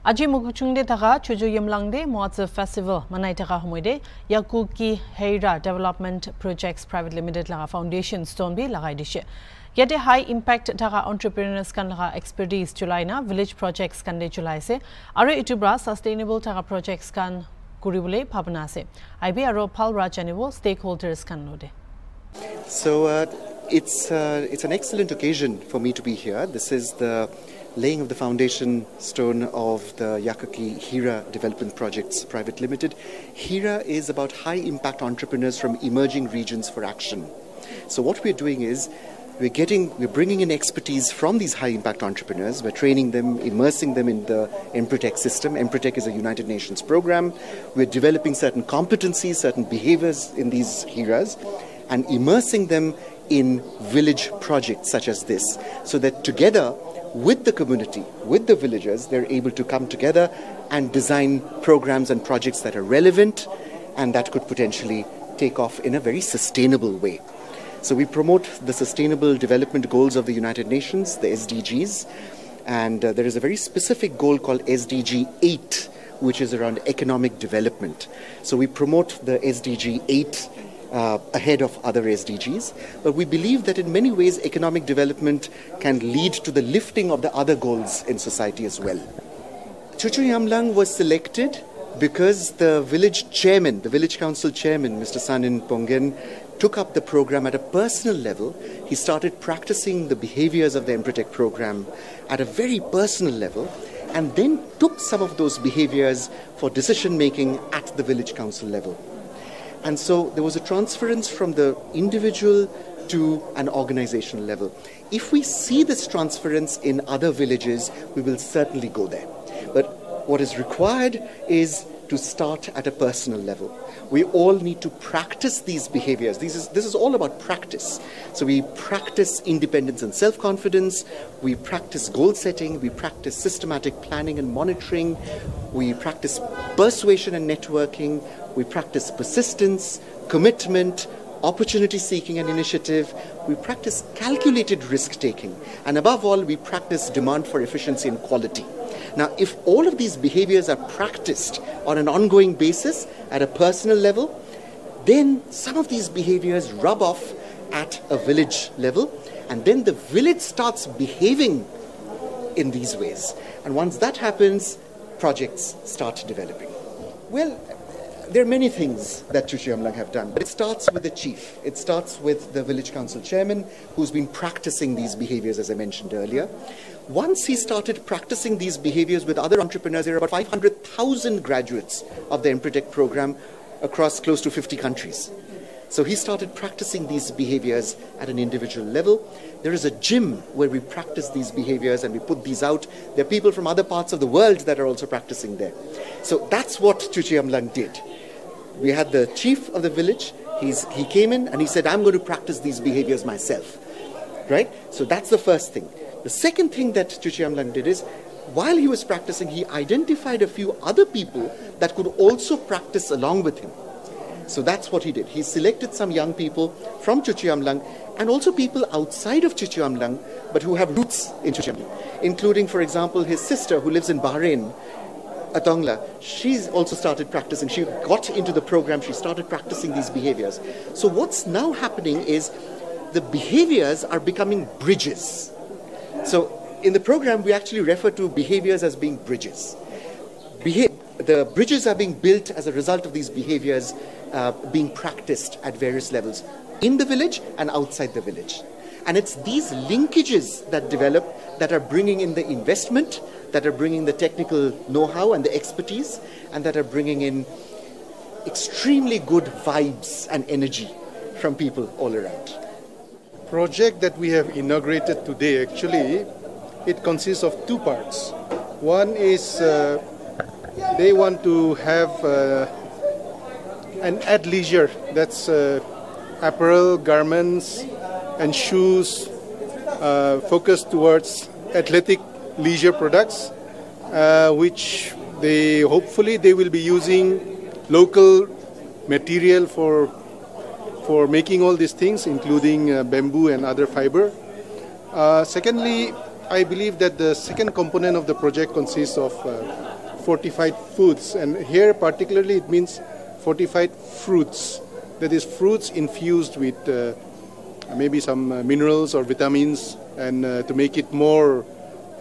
Aji mukuchungde taga Chuchuyimlang de Moatsa Festival manai taga homoide Yakuki Hieera Development Projects Private Limited laga Foundation Stone bi lagai dishe. Yet a high impact taga entrepreneurs kan laga expertise July na village projects kan de July se are itubra sustainable taga projects kan kuribule bhabna se. IB aro Pal Rajanivo stakeholders kan node. So it's an excellent occasion for me to be here. This is the laying of the foundation stone of the Yakuki Hieera Development Projects Private Limited. Hieera is about high impact entrepreneurs from emerging regions for action. So what we're doing is we're bringing in expertise from these high impact entrepreneurs. We're training them, immersing them in the Empretech system. Empretech is a United Nations program. We're developing certain competencies, certain behaviors in these Hieeras and immersing them in village projects such as this, so that together with the community, with the villagers, they're able to come together and design programs and projects that are relevant and that could potentially take off in a very sustainable way. So we promote the Sustainable Development Goals of the United Nations, the SDGs, and there is a very specific goal called SDG 8, which is around economic development. So we promote the SDG 8 ahead of other SDGs, but we believe that in many ways economic development can lead to the lifting of the other goals in society as well. Chuchuyimlang was selected because the village chairman, the village council chairman, Mr. Sanin Pongen, took up the program at a personal level. He started practicing the behaviors of the Empretech program at a very personal level and then took some of those behaviors for decision making at the village council level. And so there was a transference from the individual to an organizational level. If we see this transference in other villages, we will certainly go there. But what is required is to start at a personal level. We all need to practice these behaviors. This is all about practice. So we practice independence and self-confidence. We practice goal setting. We practice systematic planning and monitoring. We practice persuasion and networking. We practice persistence, commitment, opportunity seeking and initiative. We practice calculated risk taking. And above all, we practice demand for efficiency and quality. Now, if all of these behaviors are practiced on an ongoing basis at a personal level, then some of these behaviors rub off at a village level, and then the village starts behaving in these ways. And once that happens, projects start developing. Well, there are many things that Chuchuyimlang have done, but it starts with the chief. It starts with the village council chairman who's been practicing these behaviors, as I mentioned earlier. Once he started practicing these behaviors with other entrepreneurs, there are about 500,000 graduates of the Empretech program across close to 50 countries. So he started practicing these behaviors at an individual level. There is a gym where we practice these behaviors and we put these out. There are people from other parts of the world that are also practicing there. So that's what Chuchuyimlang did. We had the chief of the village. He came in and he said, I'm going to practice these behaviors myself. Right? So that's the first thing. The second thing that Chuchuyimlang did is, while he was practicing, he identified a few other people that could also practice along with him. So that's what he did. He selected some young people from Chuchuyimlang and also people outside of Chuchuyimlang, but who have roots in Chuchuyimlang, including, for example, his sister who lives in Bahrain, Atongla. She's also started practicing. She got into the program. She started practicing these behaviors. So what's now happening is the behaviors are becoming bridges. So in the program, we actually refer to behaviors as being bridges. The bridges are being built as a result of these behaviors being practiced at various levels in the village and outside the village. And it's these linkages that develop that are bringing in the investment, that are bringing the technical know-how and the expertise, and that are bringing in extremely good vibes and energy from people all around. Project that we have inaugurated today, actually, it consists of two parts. One is they want to have an athleisure, that's apparel, garments and shoes focused towards athletic leisure products, which hopefully they will be using local material for making all these things, including bamboo and other fiber. Secondly, I believe that the second component of the project consists of fortified foods, and here particularly it means fortified fruits. That is, fruits infused with maybe some minerals or vitamins, and to make it more,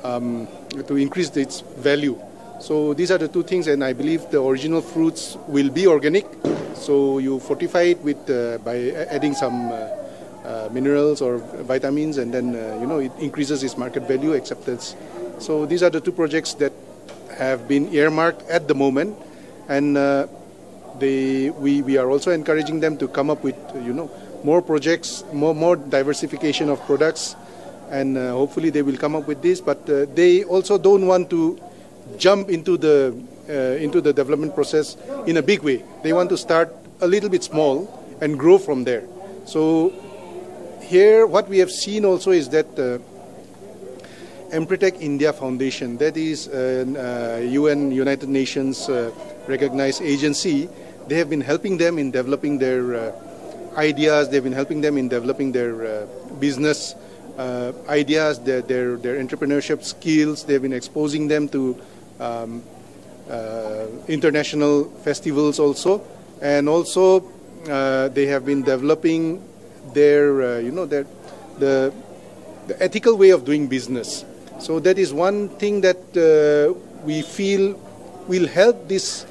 to increase its value. So these are the two things, and I believe the original fruits will be organic. So you fortify it with by adding some minerals or vitamins, and then it increases its market value acceptance. So these are the two projects that have been earmarked at the moment, and we are also encouraging them to come up with more projects, more diversification of products, and hopefully they will come up with this. But they also don't want to jump into the development process in a big way. They want to start a little bit small and grow from there. So here what we have seen also is that Empretech India Foundation, that is United Nations recognized agency, they have been helping them in developing their ideas. They've been helping them in developing their business ideas, their entrepreneurship skills. They've been exposing them to international festivals also, and also they have been developing their the ethical way of doing business. So that is one thing that we feel will help this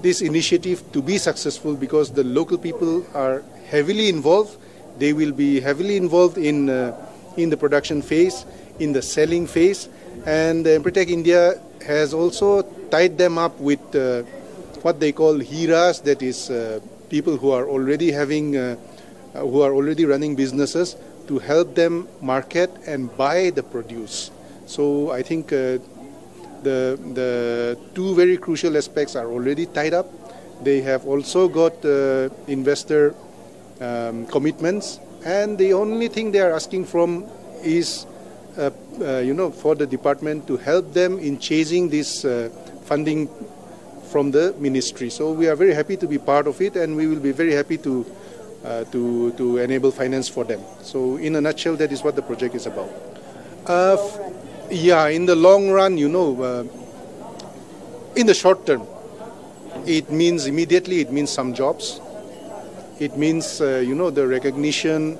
initiative to be successful, because the local people are heavily involved. They will be heavily involved in the production phase, in the selling phase, and Empretech India has also tied them up with what they call Hieeras, that is people who are already running businesses, to help them market and buy the produce. So I think the two very crucial aspects are already tied up. They have also got investor commitments, and the only thing they are asking from is for the department to help them in chasing this funding from the ministry. So we are very happy to be part of it, and we will be very happy to enable finance for them. So in a nutshell, that is what the project is about. Yeah, in the long run, in the short term, it means some jobs. It means, the recognition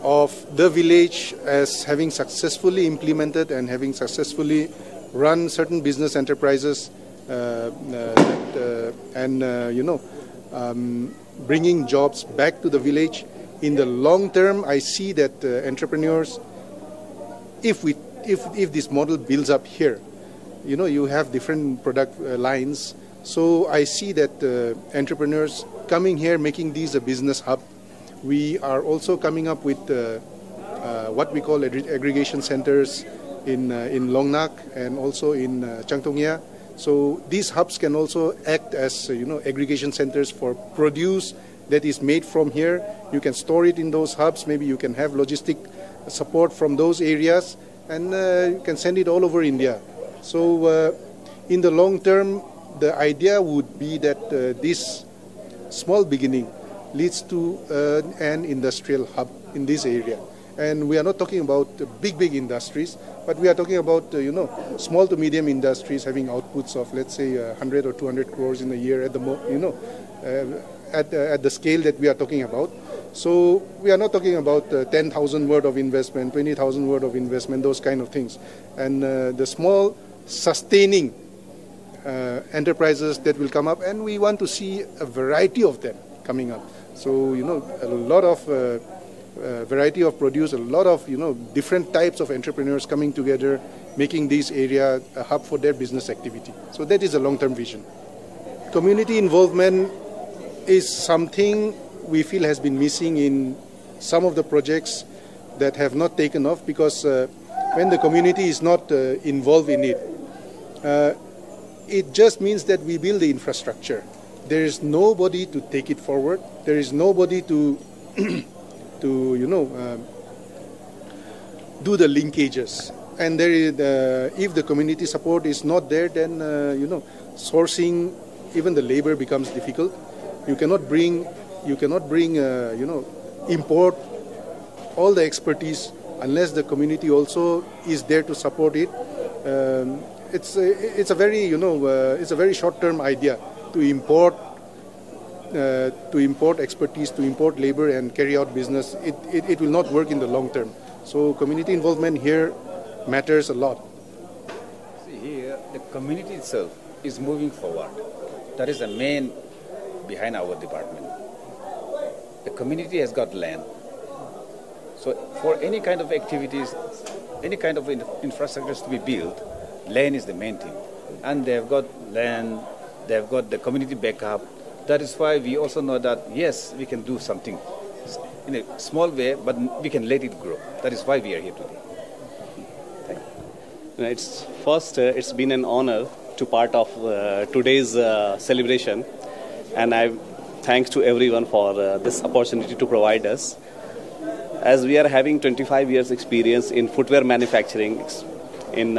of the village as having successfully implemented and having successfully run certain business enterprises, bringing jobs back to the village. In the long term, I see that entrepreneurs, if this model builds up here, you have different product lines. So I see that entrepreneurs coming here, making these a business hub. We are also coming up with what we call aggregation centers in Longnak and also in Changtongya. So these hubs can also act as aggregation centers for produce that is made from here. You can store it in those hubs. Maybe you can have logistic support from those areas, and you can send it all over India. So in the long term, the idea would be that this small beginning leads to an industrial hub in this area. And we are not talking about big industries, but we are talking about small to medium industries having outputs of, let's say, 100 or 200 crores in a year at the at the scale that we are talking about. So we are not talking about 10,000 word of investment, 20,000 word of investment, those kind of things. And the small sustaining enterprises that will come up, and we want to see a variety of them coming up. So a lot of variety of produce, a lot of different types of entrepreneurs coming together, making this area a hub for their business activity. So that is a long-term vision. Community involvement is something we feel has been missing in some of the projects that have not taken off, because when the community is not involved in it, it just means that we build the infrastructure. There is nobody to take it forward. There is nobody to do the linkages. And there is, if the community support is not there, then sourcing even the labor becomes difficult. You cannot bring import all the expertise unless the community also is there to support it, it's a very it's a very short-term idea to import expertise, to import labor and carry out business. It will not work in the long term. So community involvement here matters a lot. See here, the community itself is moving forward. That is the main behind our department. The community has got land. So for any kind of activities, any kind of infrastructures to be built, land is the main thing. And they've got land, they've got the community backup. That is why we also know that, yes, we can do something in a small way, but we can let it grow. That is why we are here today. Thank you. It's been an honor to part of today's celebration, and thanks to everyone for this opportunity to provide us. As we are having 25 years experience in footwear manufacturing in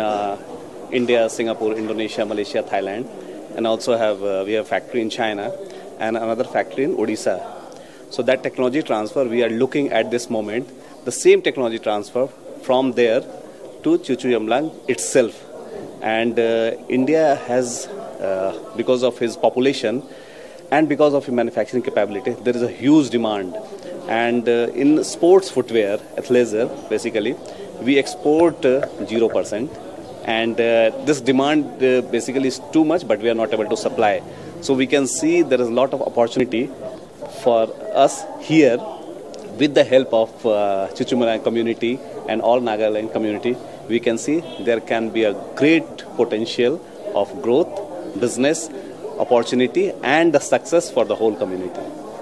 India, Singapore, Indonesia, Malaysia, Thailand, and also we have factory in China and another factory in Odisha. So that technology transfer we are looking at this moment, the same technology transfer from there to Chuchuyimlang itself. And India has, because of his population and because of his manufacturing capability, there is a huge demand. And in sports footwear, athleisure, basically, we export 0%. And this demand basically is too much, but we are not able to supply. So we can see there is a lot of opportunity for us here with the help of Chuchuyimlang community and all Nagaland community. We can see there can be a great potential of growth, business, opportunity, and the success for the whole community.